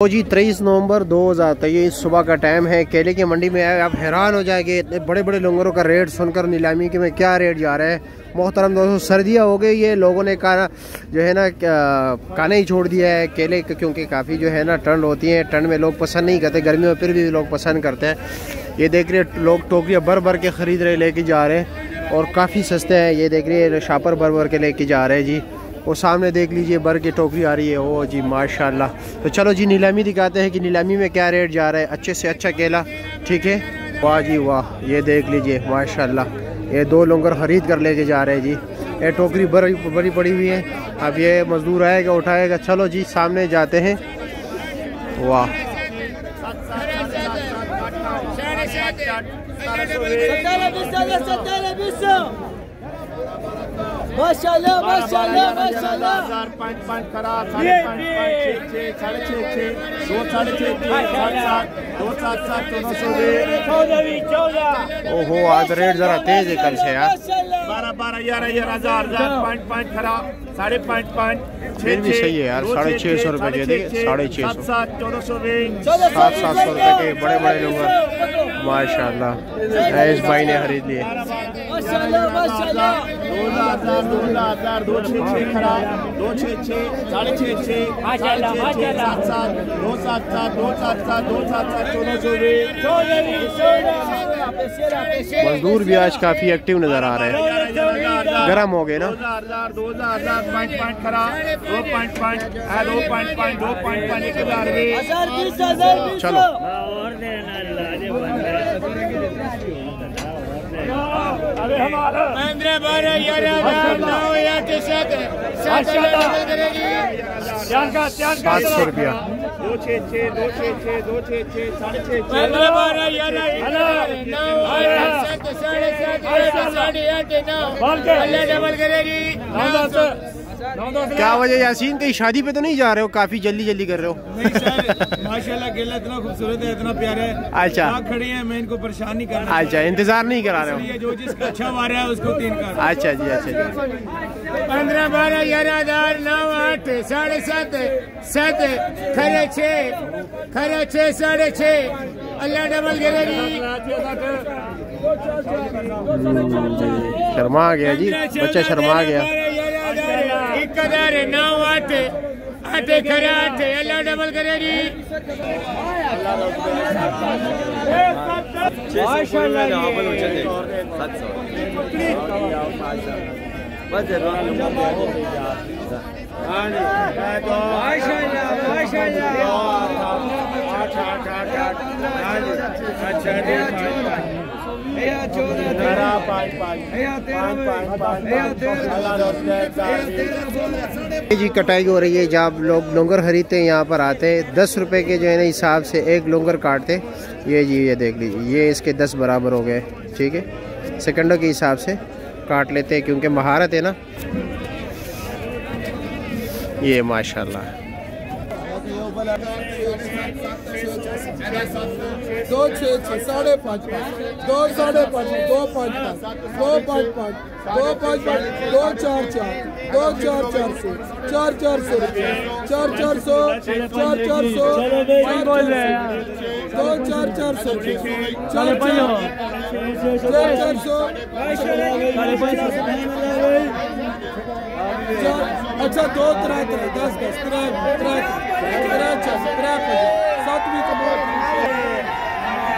तो जी 23 नवंबर 2023 सुबह का टाइम है। केले की मंडी में आए, आप हैरान हो जाएंगे इतने बड़े बड़े लोंगरों का रेट सुनकर, नीलामी के में क्या रेट जा रहा है। मोहतरम दोस्तों, सर्दियाँ हो गई, ये लोगों ने जो है ना खाना ही छोड़ दिया है केले, क्योंकि काफ़ी जो है ना ठंड होती है। ठंड में लोग पसंद नहीं करते, गर्मी में फिर भी लोग पसंद करते हैं। ये देख रहे लोग टोकरियाँ भर भर के ख़रीद रहे, लेके जा रहे हैं और काफ़ी सस्ते हैं। ये देख रहे शापर भर भर के लेके जा रहे हैं जी। और सामने देख लीजिए भर की टोकरी आ रही है। ओ जी माशाल्लाह। तो चलो जी नीलामी दिखाते हैं कि नीलामी में क्या रेट जा रहा है। अच्छे से अच्छा केला, ठीक है। वाह जी वाह, ये देख लीजिए माशाल्लाह, ये 2 लोंगर खरीद कर लेके जा रहे हैं जी। ये टोकरी बड़ी पड़ी हुई है। अब ये मजदूर आएगा उठाएगा। चलो जी सामने जाते हैं। वाह माशाल्लाह माशाल्लाह माशाल्लाह। ओहो, आज रेट जरा तेज है कल से यार। 5.5 भी सही है यार। 650 रुपए दे देंगे। 650 700 रुपए के बड़े बड़े लोग माशाल्लाह इस भाई ने खरीद लिए। माशाल्लाह माशाल्लाह। 2,700 मजदूर भी आज काफी एक्टिव नजर आ रहे हैं। गर्म हो गए ना। चलो अरे हमारा 15 12 11 9 या 700 रुपया। 266 266 266 6.5 15 12 11 9 7 8 9 अल्लाह डबल करेगी। क्या वजह यासीन, कहीं शादी पे तो नहीं जा रहे हो? काफी जल्दी जल्दी कर रहे हो। नहीं सर, माशाल्लाह केला इतना खूबसूरत है, इतना प्यारा है। अच्छा, खड़ी हैं, मैं इनको परेशान नहीं कर रहा। अच्छा, इंतजार नहीं करा रहे हो। जो जिसका अच्छा वार है उसको 3 कर। अच्छा जी, अच्छा जी। 15 12 11 9 8 7.5 7 खरे 6 6.5 अल्लाह डबल करेगी। शर्मा आ गया जी, बच्चा शर्मा आ गया। 9 8 8 खरे 8 अल्लाह डबल करेगी। माशाल्लाह जी कटाई हो रही है। जब लोग लोंगर खरीदते हैं यहाँ पर आते हैं, 10 रुपए के जो है ना हिसाब से एक लोंगर काटते। ये जी ये देख लीजिए, ये इसके 10 बराबर हो गए, ठीक है। सेकंडों के हिसाब से काट लेते हैं क्योंकि महारत है ना। ये माशाल्लाह 2 6 6 5.5 2 5.5 2 5 2 5 5 2 5 2 4 4 2 4 400 4 400 रुपये 4 400 4 400 2 4 400 4 400 अच्छा 2 3 3 10 10 3 3 3 4 3